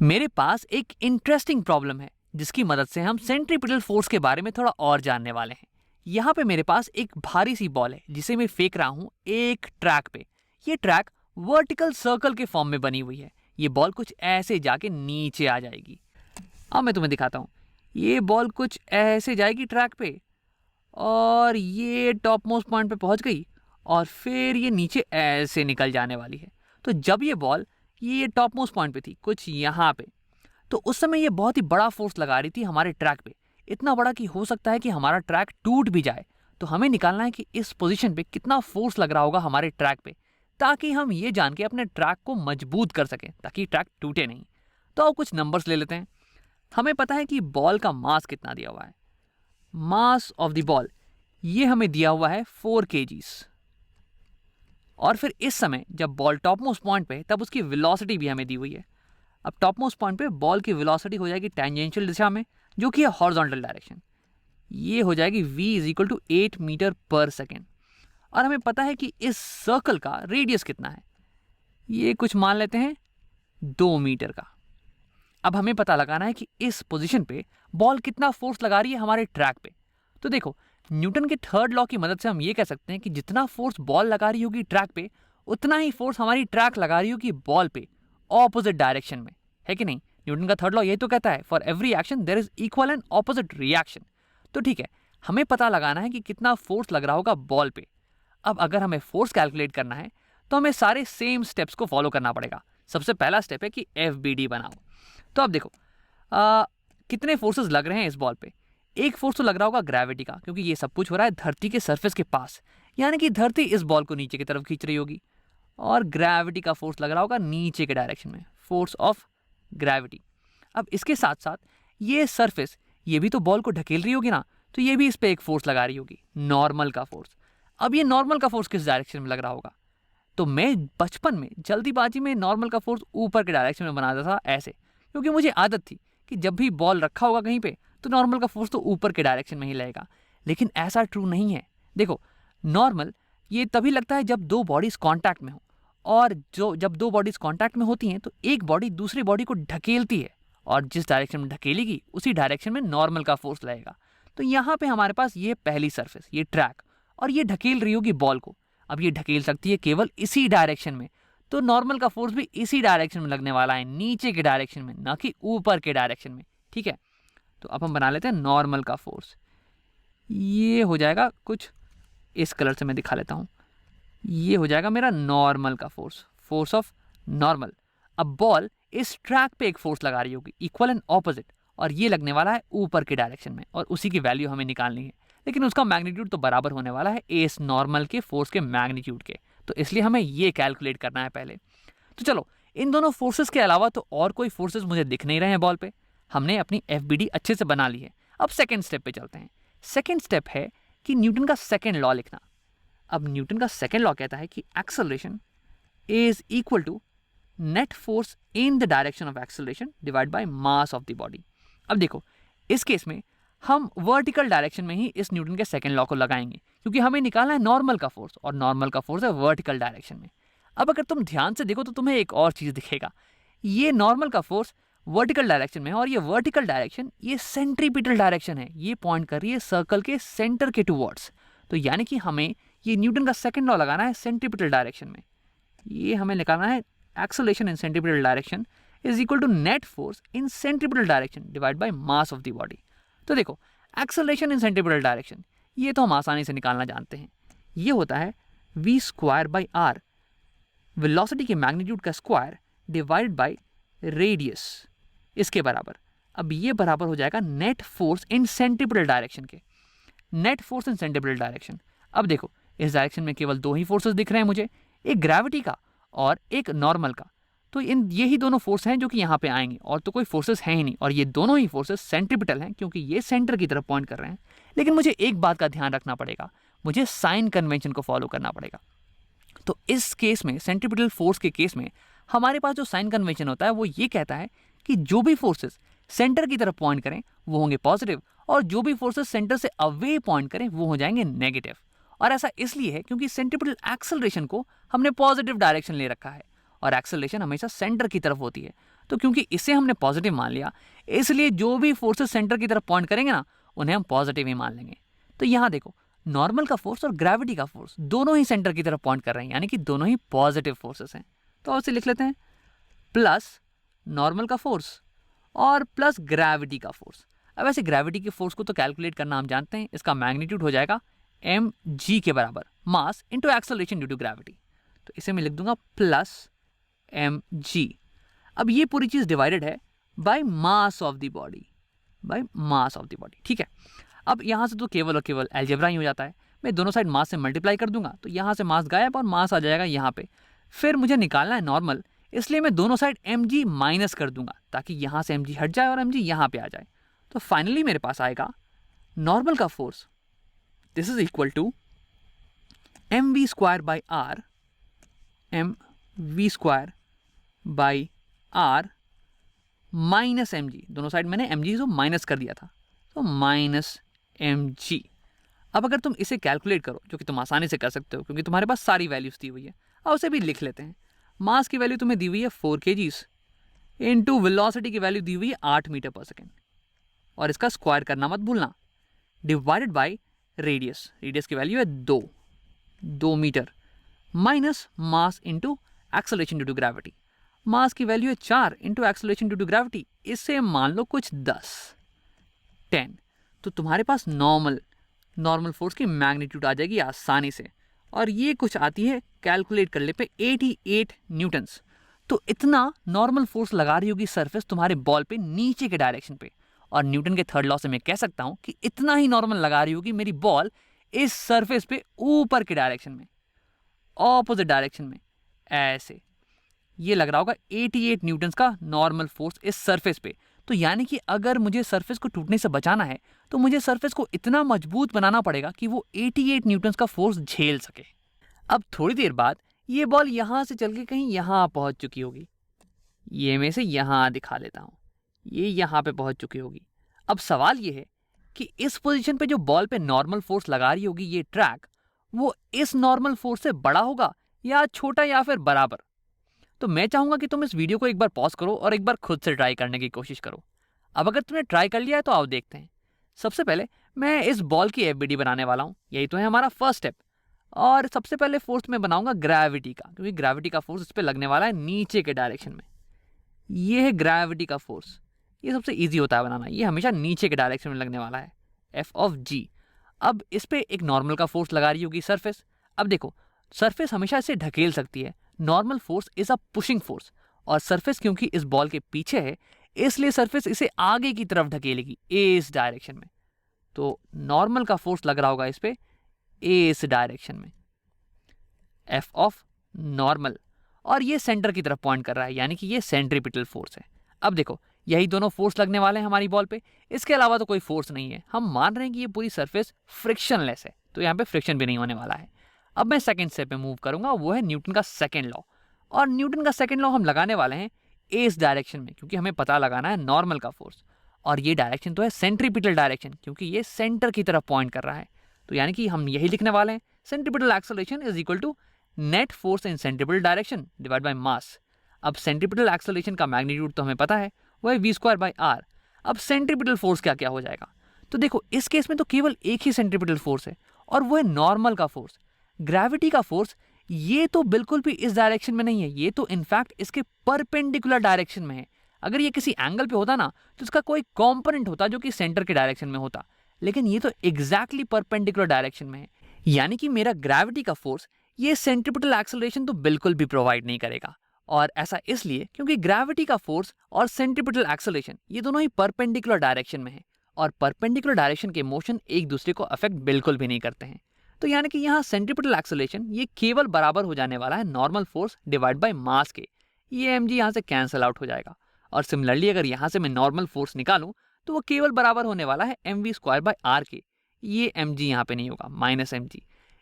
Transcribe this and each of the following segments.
मेरे पास एक interesting problem है जिसकी मदद से हम सेंट्रीपिटल फोर्स के बारे में थोड़ा और जानने वाले हैं। यहाँ पे मेरे पास एक भारी सी बॉल है जिसे मैं फेंक रहा हूँ एक ट्रैक पे। ये ट्रैक वर्टिकल सर्कल के फॉर्म में बनी हुई है। ये बॉल कुछ ऐसे जाके नीचे आ जाएगी। अब मैं तुम्हें दिखाता हूँ। ये बॉल कुछ ऐसे जाएगी ट्रैक पे और ये टॉप मोस्ट पॉइंट पे पहुंच गई और फिर ये नीचे ऐसे निकल जाने वाली है। तो जब ये बॉल ये टॉप मोस्ट पॉइंट पे थी कुछ यहाँ पे, तो उस समय ये बहुत ही बड़ा फोर्स लगा रही थी हमारे ट्रैक पे। इतना बड़ा कि हो सकता है कि हमारा ट्रैक टूट भी जाए। तो हमें निकालना है कि इस पोजीशन पे कितना फोर्स लग रहा होगा हमारे ट्रैक पे, ताकि हम ये जान के अपने ट्रैक को मजबूत कर सकें ताकि ट्रैक टूटे नहीं। तो अब कुछ नंबर्स ले लेते हैं। हमें पता है कि बॉल का मास कितना दिया हुआ है। मास ऑफ द बॉल ये हमें दिया हुआ है 4 kgs। और फिर इस समय जब बॉल टॉप मोस्ट पॉइंट पे तब उसकी वेलोसिटी भी हमें दी हुई है। अब टॉप मोस्ट पॉइंट पे बॉल की वेलोसिटी हो जाएगी टेंजेंशियल दिशा में, जो कि है हॉरिजॉन्टल डायरेक्शन। ये हो जाएगी v = 8 मीटर पर सेकेंड। और हमें पता है कि इस सर्कल का रेडियस कितना है। ये कुछ मान लेते हैं 2 मीटर का। अब हमें पता लगाना है कि इस पोजीशन पे बॉल कितना फोर्स लगा रही है हमारे ट्रैक पे। तो देखो, न्यूटन के थर्ड लॉ की मदद से हम ये कह सकते हैं कि जितना फोर्स बॉल लगा रही होगी ट्रैक पे, उतना ही फोर्स हमारी ट्रैक लगा रही होगी बॉल पे ऑपोजिट डायरेक्शन में, है कि नहीं। न्यूटन का थर्ड लॉ यही तो कहता है, for every action there is equal and opposite reaction. तो ठीक है, हमें पता लगाना है कि कितना फोर्स लग रहा होगा बॉल पे। अब अगर हमें फोर्स कैलकुलेट करना है तो हमें सारे सेम स्टेप्स को फॉलो करना पड़ेगा। सबसे पहला स्टेप है कि FBD बनाओ। तो अब देखो कितने फोर्सेस लग रहे हैं इस बॉल पे। एक फोर्स तो लग रहा होगा ग्रेविटी का, क्योंकि ये सब कुछ हो रहा है धरती के सरफेस के पास, यानी कि धरती इस बॉल को नीचे की तरफ खींच रही होगी। और ग्रेविटी का फोर्स लग रहा होगा नीचे के डायरेक्शन में, फोर्स ऑफ ग्रेविटी। अब इसके साथ साथ ये सरफेस ये भी तो बॉल को ढकेल रही होगी ना, तो ये भी इस पे एक फोर्स लगा रही होगी, नॉर्मल का फोर्स। अब ये नॉर्मल का फोर्स किस डायरेक्शन में लग रहा होगा। तो मैं बचपन में जल्दीबाजी में नॉर्मल का फोर्स ऊपर के डायरेक्शन में बनाता था ऐसे, क्योंकि मुझे आदत थी कि जब भी बॉल रखा होगा कहीं पे तो नॉर्मल का फोर्स तो ऊपर के डायरेक्शन में ही लगेगा। लेकिन ऐसा ट्रू नहीं है। देखो, नॉर्मल ये तभी लगता है जब दो बॉडीज कांटेक्ट में हो, और जब दो बॉडीज कांटेक्ट में होती हैं तो एक बॉडी दूसरी बॉडी को ढकेलती है, और जिस डायरेक्शन में ढकेलेगी उसी डायरेक्शन में नॉर्मल का फोर्स लगेगा। तो यहाँ पे हमारे पास ये पहली सरफेस, ये ट्रैक, और ये ढकेल रही होगी बॉल को। अब ये ढकेल सकती है केवल इसी डायरेक्शन में, तो नॉर्मल का फोर्स भी इसी डायरेक्शन में लगने वाला है, नीचे के डायरेक्शन में, ना कि ऊपर के डायरेक्शन में। ठीक है, तो अब हम बना लेते हैं नॉर्मल का फोर्स। ये हो जाएगा कुछ इस कलर से मैं दिखा लेता हूँ। ये हो जाएगा मेरा नॉर्मल का फोर्स, फोर्स ऑफ नॉर्मल। अब बॉल इस ट्रैक पे एक फोर्स लगा रही होगी, इक्वल एंड ऑपोजिट, और ये लगने वाला है ऊपर के डायरेक्शन में, और उसी की वैल्यू हमें निकालनी है। लेकिन उसका मैग्नीट्यूड तो बराबर होने वाला है एस नॉर्मल के फोर्स के मैग्नीट्यूड के, तो इसलिए हमें ये कैलकुलेट करना है पहले। तो चलो, इन दोनों फोर्सेस के अलावा तो और कोई फोर्सेस मुझे दिख नहीं रहे हैं बॉल पे। हमने अपनी FBD अच्छे से बना ली है। अब सेकेंड स्टेप पे चलते हैं। सेकेंड स्टेप है कि न्यूटन का सेकेंड लॉ लिखना। अब न्यूटन का सेकेंड लॉ कहता है कि acceleration is equal to net force in the direction of acceleration divide by mass of the body. अब देखो, इस केस में हम वर्टिकल डायरेक्शन में ही इस न्यूटन के सेकेंड लॉ को लगाएंगे, क्योंकि हमें निकालना है नॉर्मल का फोर्स, और नॉर्मल का फोर्स है वर्टिकल डायरेक्शन में। अब अगर तुम ध्यान से देखो तो तुम्हें एक और चीज दिखेगा। ये नॉर्मल का फोर्स वर्टिकल डायरेक्शन में है, और ये वर्टिकल डायरेक्शन ये सेंट्रीपिटल डायरेक्शन है। ये पॉइंट कर रही है सर्कल के सेंटर के टुवर्ड्स। तो यानी कि हमें ये न्यूटन का सेकेंड लॉ लगाना है सेंट्रीपिटल डायरेक्शन में। ये हमें निकालना है acceleration in centripetal direction is equal to net force in centripetal direction divide by mass of the body. तो देखो, एक्सेलरेशन इन सेंट्रीपिटल डायरेक्शन ये तो हम आसानी से निकालना जानते हैं। ये होता है v²/r, वेलोसिटी के मैग्नीट्यूड का स्क्वायर डिवाइड बाय रेडियस, इसके बराबर। अब ये बराबर हो जाएगा net force in centripetal direction के। Net force in centripetal direction. अब देखो, इस डायरेक्शन में केवल दो ही फोर्सेस दिख रहे हैं मुझे, एक ग्रेविटी का और एक नॉर्मल का। तो यही दोनों फोर्स हैं जो कि यहाँ पे आएंगे, और तो कोई फोर्सेस हैं ही नहीं, और ये दोनों ही फोर्सेस सेंट्रीपिटल हैं क्योंकि ये सेंटर की तरफ पॉइंट कर रहे हैं। लेकिन मुझे एक बात का ध्यान रखना पड़ेगा, मुझे साइन कन्वेंशन को फॉलो करना पड़ेगा। तो इस केस में, सेंट्रीपिटल फोर्स के केस में, हमारे पास जो साइन कन्वेंशन होता है वो ये कहता है कि जो भी फोर्सेस सेंटर की तरफ पॉइंट करें वो होंगे पॉजिटिव, और जो भी फोर्सेस सेंटर से अवे पॉइंट करें वो हो जाएंगे नेगेटिव। और ऐसा इसलिए है क्योंकि सेंट्रीपिटल एक्सेलरेशन को हमने पॉजिटिव डायरेक्शन ले रखा है, और एक्सेलरेशन हमेशा सेंटर की तरफ होती है। तो क्योंकि इसे हमने पॉजिटिव मान लिया, इसलिए जो भी फोर्सेस सेंटर की तरफ पॉइंट करेंगे ना, उन्हें हम पॉजिटिव ही मान लेंगे। तो यहाँ देखो, नॉर्मल का फोर्स और ग्रेविटी का फोर्स दोनों ही सेंटर की तरफ पॉइंट कर रहे हैं, यानी कि दोनों ही पॉजिटिव फोर्सेस हैं। तो उसे लिख लेते हैं प्लस नॉर्मल का फोर्स और प्लस ग्रेविटी का फोर्स। अब ऐसे ग्रेविटी के फोर्स को तो कैलकुलेट करना हम जानते हैं, इसका मैग्नीट्यूड हो जाएगा mg के बराबर, mass into acceleration due to gravity. तो इसे मैं लिख दूंगा प्लस mg। अब ये पूरी चीज डिवाइडेड है bye mass of the body, bye mass of the body. ठीक है, अब यहाँ से तो केवल और केवल अलजेब्रा ही हो जाता है। मैं दोनों साइड मास से मल्टीप्लाई कर दूंगा तो यहाँ से मास गायब और मास आ जाएगा यहाँ पे। फिर मुझे निकालना है नॉर्मल, इसलिए मैं दोनों साइड mg माइनस कर दूंगा ताकि यहाँ से mg हट जाए और mg यहाँ पे आ जाए। तो फाइनली मेरे पास आएगा नॉर्मल का force, this is equal to mv square by R, mv square by R minus mg। दोनों साइड मैंने mg को माइनस कर दिया था, तो माइनस mg। अब अगर तुम इसे कैलकुलेट करो, जो कि तुम आसानी से कर सकते हो क्योंकि तुम्हारे पास सारी वैल्यूज दी हुई है, अब उसे भी लिख लेते हैं। मास की वैल्यू तुम्हें दी हुई है 4 kgs, इनटू वेलोसिटी की वैल्यू दी हुई है 8 मीटर पर सेकेंड, और इसका स्क्वायर करना मत भूलना, डिवाइडेड बाय रेडियस। रेडियस की वैल्यू है 2 metre, minus mass into acceleration due to gravity. Mass की वैल्यू है 4 into acceleration due to gravity, इससे मान लो कुछ 10। तो तुम्हारे पास नॉर्मल फोर्स की मैग्नीट्यूड आ जाएगी आसानी से, और ये कुछ आती है कैलकुलेट करने पे 88 न्यूटन्स। तो इतना नॉर्मल फोर्स लगा रही होगी सरफेस तुम्हारे बॉल पे नीचे के डायरेक्शन पे, और न्यूटन के थर्ड लॉ से मैं कह सकता हूं कि इतना ही नॉर्मल लगा रही होगी मेरी बॉल इस सरफेस पे ऊपर के डायरेक्शन में, ऑपोजिट डायरेक्शन में, ऐसे। ये लग रहा होगा 88 न्यूटन्स का नॉर्मल फोर्स इस सरफेस पे। तो यानी कि अगर मुझे सरफेस को टूटने से बचाना है तो मुझे सरफेस को इतना मजबूत बनाना पड़ेगा कि वो 88 न्यूटन्स का फोर्स झेल सके। अब थोड़ी देर बाद ये बॉल यहां से चल के कहीं यहां पहुंच चुकी होगी, ये मैं से यहां दिखा देता हूं, ये यहां पे पहुंच चुकी होगी। अब सवाल ये है कि इस पोजीशन पे जो बॉल पे नॉर्मल फोर्स लगा रही होगी ये ट्रैक, वो इस नॉर्मल फोर्स से बड़ा होगा या छोटा या फिर बराबर। तो मैं चाहूंगा कि तुम इस वीडियो को एक बार पॉज करो और एक बार खुद से ट्राई करने की कोशिश करो। अब अगर तुमने ट्राई कर लिया है तो आओ देखते हैं। सबसे पहले मैं इस बॉल की एफबीडी बनाने वाला हूँ, यही तो है हमारा फर्स्ट स्टेप। और सबसे पहले फोर्स मैं बनाऊंगा ग्रेविटी का, क्योंकि ग्रेविटी का फोर्स इस पर लगने वाला है नीचे के डायरेक्शन में। ये है ग्रेविटी का फोर्स, ये सबसे ईजी होता है बनाना, ये हमेशा नीचे के डायरेक्शन में लगने वाला है, एफ ऑफ जी। अब इस पर एक नॉर्मल का फोर्स लगा रही होगी सरफेस। अब देखो, सरफेस हमेशा इसे ढकेल सकती है, normal force is a pushing force, और सरफेस क्योंकि इस बॉल के पीछे है इसलिए सरफेस इसे आगे की तरफ ढकेलेगी इस डायरेक्शन में। तो नॉर्मल का फोर्स लग रहा होगा इस पे इस डायरेक्शन में, एफ ऑफ नॉर्मल, और ये सेंटर की तरफ पॉइंट कर रहा है, यानी कि ये सेंट्रीपिटल फोर्स है। अब देखो, यही दोनों फोर्स लगने वाले हैं हमारी बॉल पे, इसके अलावा तो कोई फोर्स नहीं है। हम मान रहे हैं कि ये पूरी सरफेस फ्रिक्शनलेस है, तो यहाँ पे फ्रिक्शन भी नहीं होने वाला है। अब मैं सेकंड स्टेप पे मूव करूंगा, वो है न्यूटन का सेकंड लॉ। और न्यूटन का सेकंड लॉ हम लगाने वाले हैं इस डायरेक्शन में, क्योंकि हमें पता लगाना है नॉर्मल का फोर्स, और ये डायरेक्शन तो है सेंट्रीपिटल डायरेक्शन, क्योंकि ये सेंटर की तरफ पॉइंट कर रहा है। तो यानी कि हम यही लिखने वाले हैं, centripetal acceleration is equal to net force in centripetal direction divide by mass. अब सेंट्रीपिटल एक्सेलरेशन का मैग्नीट्यूड तो हमें पता है, वो है वी स्क्वायर बाई आर। अब सेंट्रीपिटल फोर्स क्या क्या हो जाएगा, तो देखो इस केस में तो केवल एक ही सेंट्रीपिटल फोर्स है, और वो है नॉर्मल का फोर्स। ग्रेविटी का फोर्स ये तो बिल्कुल भी इस डायरेक्शन में नहीं है, ये तो इनफैक्ट इसके परपेंडिकुलर डायरेक्शन में है। अगर ये किसी एंगल पे होता ना तो इसका कोई कंपोनेंट होता जो कि सेंटर के डायरेक्शन में होता, लेकिन ये तो एग्जैक्टली परपेंडिकुलर डायरेक्शन में है। यानी कि मेरा ग्रेविटी का फोर्स ये सेंट्रीपिटल एक्सेलरेशन तो बिल्कुल भी प्रोवाइड नहीं करेगा, और ऐसा इसलिए क्योंकि ग्रेविटी का फोर्स और सेंट्रीपिटल एक्सेलरेशन ये दोनों ही परपेंडिकुलर डायरेक्शन में है, और परपेंडिकुलर डायरेक्शन के मोशन एक दूसरे को अफेक्ट बिल्कुल भी नहीं करते हैं। तो यानी कि यहाँ सेंट्रीपिटल एक्सेलरेशन ये केवल बराबर हो जाने वाला है नॉर्मल फोर्स डिवाइड बाय मास के, ये mg यहाँ से कैंसिल आउट हो जाएगा। और सिमिलरली अगर यहाँ से मैं नॉर्मल फोर्स निकालूं तो वो केवल बराबर होने वाला है mv स्क्वायर बाय आर के, ये mg यहाँ पे नहीं होगा, माइनस mg।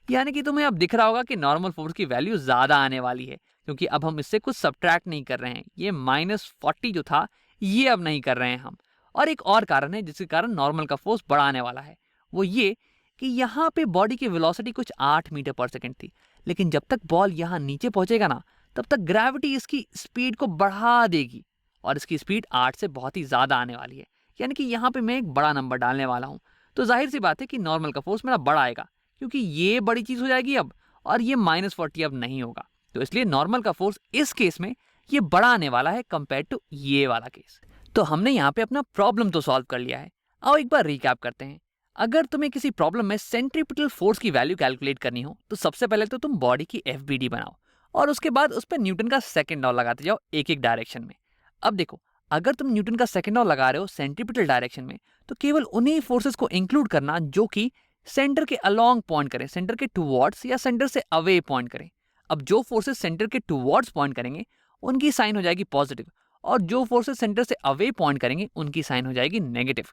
यानी कि तुम्हें अब दिख रहा होगा कि नॉर्मल फोर्स की वैल्यू ज्यादा आने वाली है, क्योंकि अब हम इससे कुछ सब्ट्रैक्ट नहीं कर रहे हैं। ये -40 जो था ये अब नहीं कर रहे हैं हम। और एक और कारण है जिसके कारण नॉर्मल का फोर्स बढ़ा आने वाला है, वो ये कि यहाँ पे बॉडी की वेलोसिटी कुछ 8 मीटर पर सेकेंड थी, लेकिन जब तक बॉल यहाँ नीचे पहुंचेगा ना तब तक ग्रेविटी इसकी स्पीड को बढ़ा देगी, और इसकी स्पीड 8 से बहुत ही ज़्यादा आने वाली है, यानी कि यहाँ पे मैं एक बड़ा नंबर डालने वाला हूँ। तो जाहिर सी बात है कि नॉर्मल का फोर्स मेरा बड़ा आएगा, क्योंकि ये बड़ी चीज़ हो जाएगी अब, और ये -40 अब नहीं होगा। तो इसलिए नॉर्मल का फोर्स इस केस में ये बड़ा आने वाला है कंपेयर टू ये वाला केस। तो हमने यहाँ पे अपना प्रॉब्लम तो सॉल्व कर लिया है। आओ एक बार रिकैप करते हैं। अगर तुम्हें किसी प्रॉब्लम में सेंट्रीपिटल फोर्स की वैल्यू कैलकुलेट करनी हो तो सबसे पहले तो तुम बॉडी की एफबीडी बनाओ और उसके बाद उस पर न्यूटन का सेकंड लॉ लगाते जाओ एक एक डायरेक्शन में। अब देखो, अगर तुम न्यूटन का सेकंड लॉ लगा रहे हो सेंट्रीपिटल डायरेक्शन में तो केवल उन्हीं फोर्सेस को इंक्लूड करना जो कि सेंटर के अलोंग पॉइंट करें, सेंटर के टुवर्ड्स या सेंटर से अवे पॉइंट करें। अब जो फोर्सेस सेंटर के टुवर्ड्स पॉइंट करेंगे उनकी साइन हो जाएगी पॉजिटिव, और जो फोर्सेस सेंटर से अवे पॉइंट करेंगे उनकी साइन हो जाएगी नेगेटिव।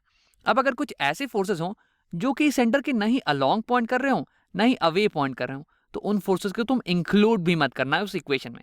अब अगर कुछ ऐसे फोर्सेस हों जो कि सेंटर के नहीं अलोंग पॉइंट कर रहे हो नहीं अवे पॉइंट कर रहे हो तो उन फोर्सेस को तुम इंक्लूड भी मत करना है उस इक्वेशन में।